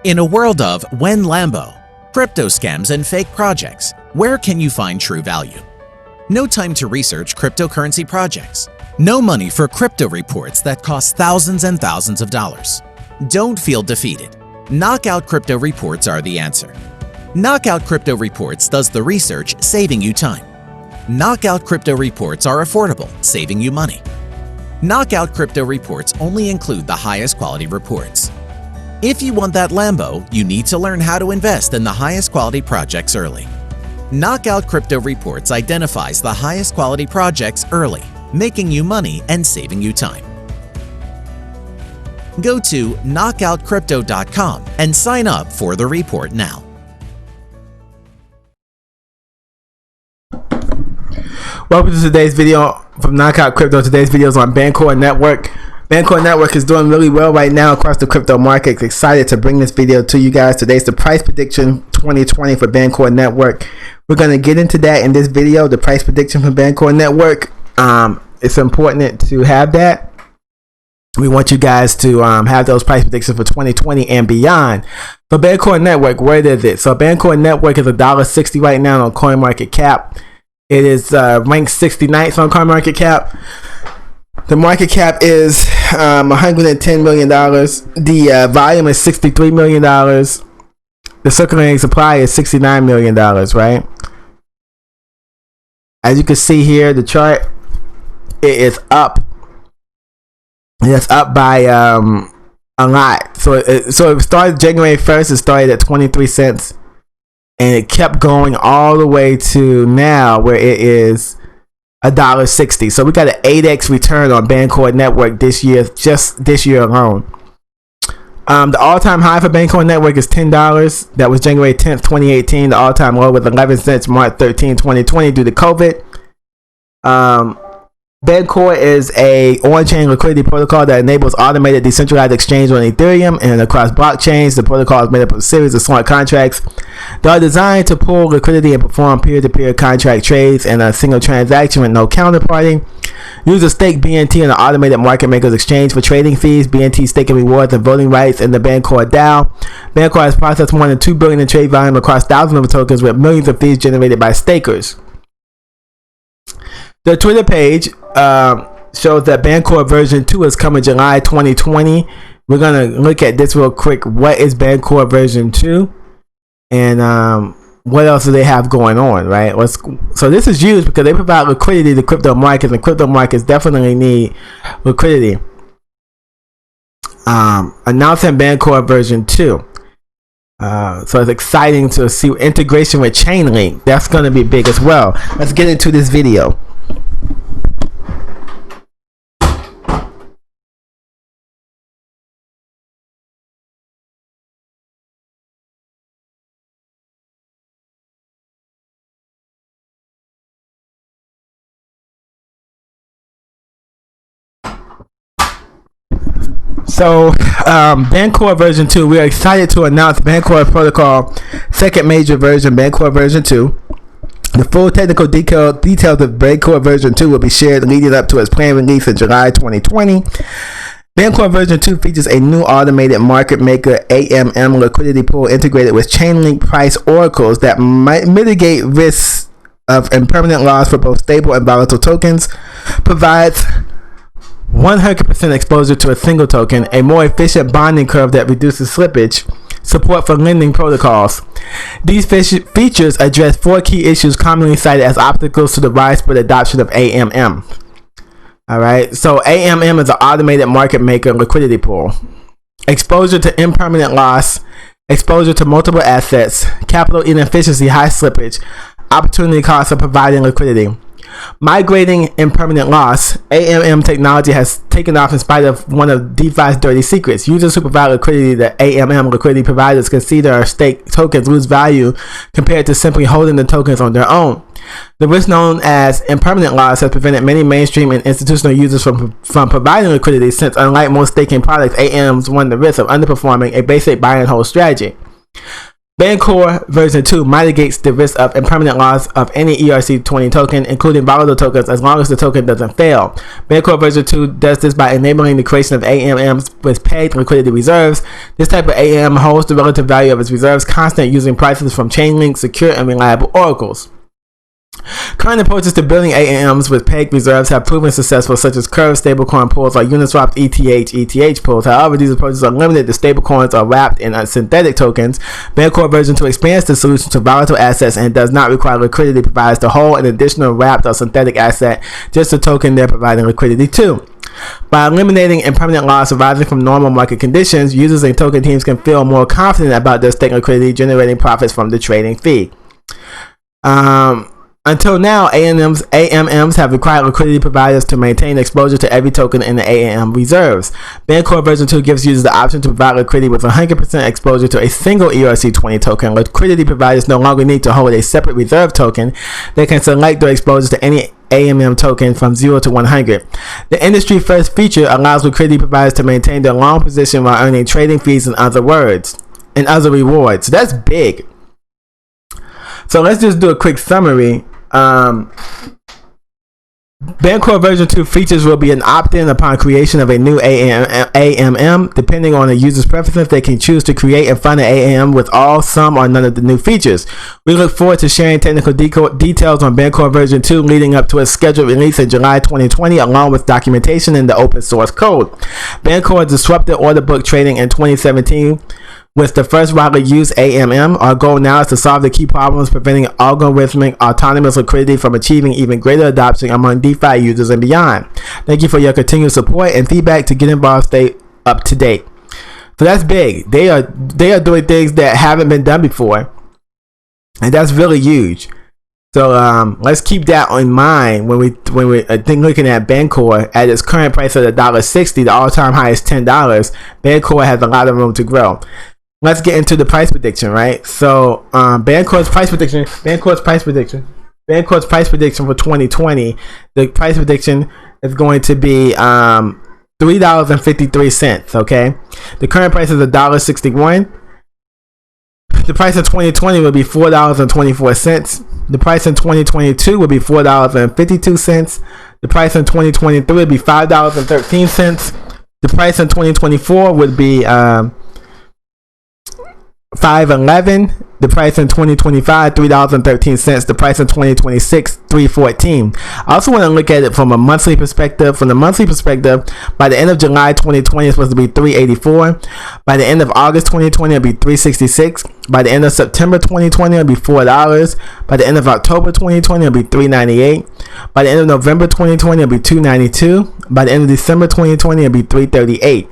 In a world of when Lambo, crypto scams and fake projects, where can you find true value? No time to research cryptocurrency projects. No money for crypto reports that cost thousands and thousands of dollars. Don't feel defeated. Knockout Crypto Reports are the answer. Knockout Crypto Reports does the research, saving you time. Knockout Crypto Reports are affordable, saving you money. Knockout Crypto Reports only include the highest quality reports. If you want that Lambo, you need to learn how to invest in the highest quality projects early. Knockout Crypto Reports identifies the highest quality projects early, making you money and saving you time. Go to knockoutcrypto.com and sign up for the report now. Welcome to today's video from Knockout Crypto. Today's video is on Bancor Network. Bancor Network is doing really well right now across the crypto market. Excited to bring this video to you guys. Today's the price prediction 2020 for Bancor Network. We're going to get into that in this video, the price prediction for Bancor Network. It's important to have that. We want you guys to have those price predictions for 2020 and beyond. For Bancor Network, where is it? So Bancor Network is $1.60 right now on CoinMarketCap. It is ranked 69th on CoinMarketCap. The market cap is $110 million. The volume is $63 million. The circulating supply is $69 million, right? As you can see here, the chart, it is up. It's up by a lot. So it started January 1st. It started at 23 cents. And it kept going all the way to now where it is $1.60. So we got an 8x return on Bancor Network this year, just this year alone. The all-time high for Bancor Network is $10. That was January 10th, 2018. The all-time low was 11 cents March 13, 2020 due to COVID. Bancor is a on-chain liquidity protocol that enables automated decentralized exchange on Ethereum and across blockchains. The protocol is made up of a series of smart contracts that are designed to pool liquidity and perform peer-to-peer contract trades in a single transaction with no counterparty. Users stake BNT in an automated market makers exchange for trading fees. BNT staking rewards and voting rights in the Bancor DAO. Bancor has processed more than $2 billion in trade volume across thousands of tokens with millions of fees generated by stakers. The Twitter page shows that Bancor version 2 is coming July 2020. We're going to look at this real quick. What is Bancor version 2? And what else do they have going on, right? So this is used because they provide liquidity to crypto markets, and crypto markets definitely need liquidity. Announcing Bancor version 2. So it's exciting to see integration with Chainlink. That's going to be big as well. Let's get into this video. So Bancor version 2, we are excited to announce Bancor protocol second major version, Bancor version 2. The full technical details of Bancor version 2 will be shared leading up to its planned release in July 2020. Bancor version 2 features a new automated market maker AMM liquidity pool integrated with Chainlink price oracles that might mitigate risks of impermanent loss for both stable and volatile tokens, provides 100% exposure to a single token, a more efficient bonding curve that reduces slippage, support for lending protocols. These features address 4 key issues commonly cited as obstacles to the widespread adoption of AMM. Alright, so AMM is an automated market maker liquidity pool. Exposure to impermanent loss, exposure to multiple assets, capital inefficiency, high slippage, opportunity cost of providing liquidity. Migrating impermanent loss, AMM technology has taken off in spite of one of DeFi's dirty secrets. Users who provide liquidity that AMM liquidity providers can see their stake tokens lose value compared to simply holding the tokens on their own. The risk known as impermanent loss has prevented many mainstream and institutional users from providing liquidity since, unlike most staking products, AMMs run the risk of underperforming a basic buy and hold strategy. Bancor version 2 mitigates the risk of impermanent loss of any ERC20 token, including volatile tokens, as long as the token doesn't fail. Bancor version 2 does this by enabling the creation of AMMs with pegged liquidity reserves. This type of AMM holds the relative value of its reserves constant using prices from Chainlink, secure, and reliable oracles. Current approaches to building AMMs with pegged reserves have proven successful, such as curved stablecoin pools like Uniswap's ETH pools. However, these approaches are limited to stablecoins or wrapped in synthetic tokens. Bancor version 2 expands the solution to volatile assets and does not require liquidity providers to hold an additional wrapped or synthetic asset, just a token they're providing liquidity to. By eliminating impermanent loss arising from normal market conditions, users and token teams can feel more confident about their stake liquidity, generating profits from the trading fee. Until now, AMMs have required liquidity providers to maintain exposure to every token in the AMM reserves. Bancor version 2 gives users the option to provide liquidity with 100% exposure to a single ERC20 token. Liquidity providers no longer need to hold a separate reserve token. They can select their exposure to any AMM token from 0 to 100. The industry first feature allows liquidity providers to maintain their long position while earning trading fees and other rewards. That's big. So let's just do a quick summary. Bancor version 2 features will be an opt-in upon creation of a new AMM. Depending on the user's preferences, they can choose to create and fund an AMM with all, some, or none of the new features. We look forward to sharing technical details on Bancor version 2 leading up to its scheduled release in July 2020, along with documentation in the open source code. Bancor disrupted order book trading in 2017 with the first widely used AMM. Our goal now is to solve the key problems preventing algorithmic autonomous liquidity from achieving even greater adoption among DeFi users and beyond. Thank you for your continued support and feedback. To get involved, stay up to date. So that's big. They are doing things that haven't been done before, and that's really huge. So let's keep that in mind when we looking at Bancor at its current price of $1.60. The all-time high is $10. Bancor has a lot of room to grow. Let's get into the price prediction, right? So Bancor's price prediction for 2020. The price prediction is going to be $3.53. Okay, the current price is $1.61. The price in 2020 will be $4.24. The price in 2022 will be $4.52. The price in 2023 will be $5.13. The price in 2024 would be $5.11. The price in 2025, $3.13. The price in 2026, $3.14. I also want to look at it from a monthly perspective. From the monthly perspective, by the end of July 2020, it's supposed to be $3.84. By the end of August 2020, it'll be $3.66. By the end of September 2020, it'll be $4. By the end of October 2020, it'll be $3.98. By the end of November 2020, it'll be $2.92. By the end of December 2020, it'll be $3.38.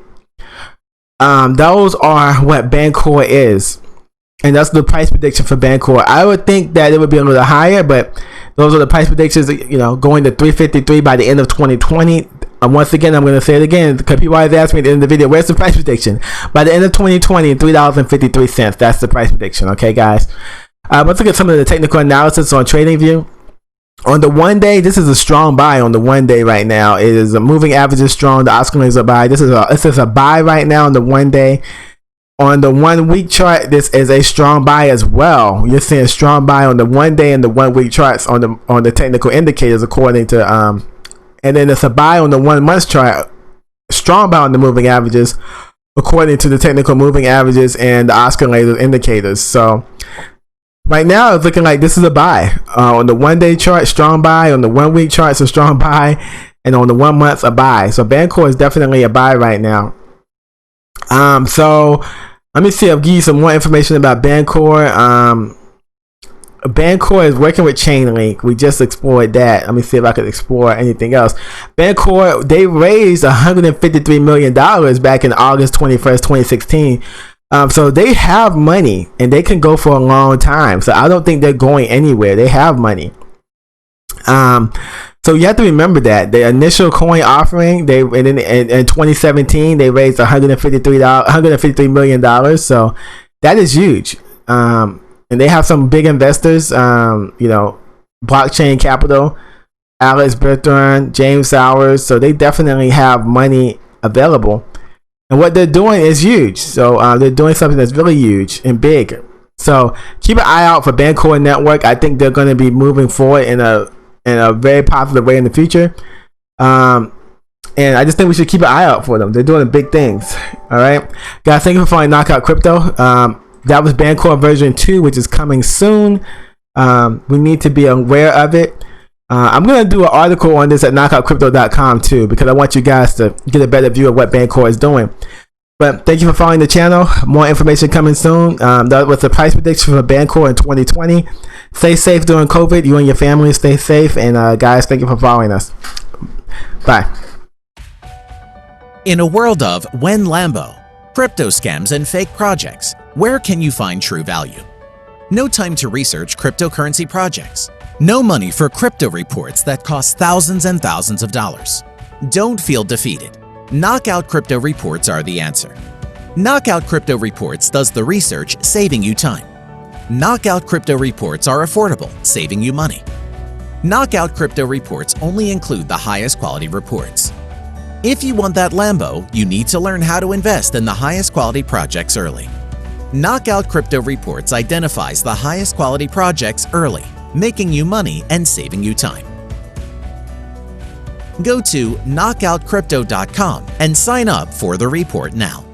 Those are what Bancor is, and that's the price prediction for Bancor. I would think that it would be a little higher, but those are the price predictions, going to $3.53 by the end of 2020. Once again, I'm going to say it again because people always ask me at the end of the video, where's the price prediction? By the end of 2020, $3.53. That's the price prediction. Okay, guys. Let's look at some of the technical analysis on TradingView. On the 1 day, this is a strong buy on the 1 day right now. It is a moving average is strong. The Oscar is a buy. This is a buy right now on the 1 day. On the 1 week chart, this is a strong buy as well. You're seeing strong buy on the 1 day and the 1 week charts on the technical indicators according to and then it's a buy on the 1 month chart. Strong buy on the moving averages according to the technical moving averages and the oscillator indicators. So right now, it's looking like this is a buy. On the 1 day chart, strong buy. On the 1 week chart, it's a strong buy. And on the 1 month, a buy. So Bancor is definitely a buy right now. So let me see. I'll give you some more information about Bancor. Bancor is working with Chainlink. We just explored that. Let me see if I could explore anything else. Bancor, they raised $153 million back in August 21st, 2016. So they have money and they can go for a long time. So I don't think they're going anywhere. They have money. So you have to remember that the initial coin offering, in 2017, they raised $153 million. So that is huge. And they have some big investors, Blockchain Capital, Alex Bertrand, James Sowers. So they definitely have money available. And what they're doing is huge. So they're doing something that's really huge and big. So keep an eye out for Bancor Network. I think they're going to be moving forward in a very positive way in the future. And I just think we should keep an eye out for them. They're doing big things. All right, guys. Thank you for following Knockout Crypto. That was Bancor version 2, which is coming soon. We need to be aware of it. I'm going to do an article on this at knockoutcrypto.com too, because I want you guys to get a better view of what Bancor is doing. But thank you for following the channel. More information coming soon. That was the price prediction for Bancor in 2020. Stay safe during COVID. You and your family stay safe. And guys, thank you for following us. Bye. In a world of when Lambo, crypto scams and fake projects, where can you find true value? No time to research cryptocurrency projects. No money for crypto reports that cost thousands and thousands of dollars. Don't feel defeated. Knockout Crypto Reports are the answer. Knockout Crypto Reports does the research, saving you time. Knockout Crypto Reports are affordable, saving you money. Knockout Crypto Reports only include the highest quality reports. If you want that Lambo, you need to learn how to invest in the highest quality projects early. Knockout Crypto Reports identifies the highest quality projects early, making you money and saving you time. Go to knockoutcrypto.com and sign up for the report now.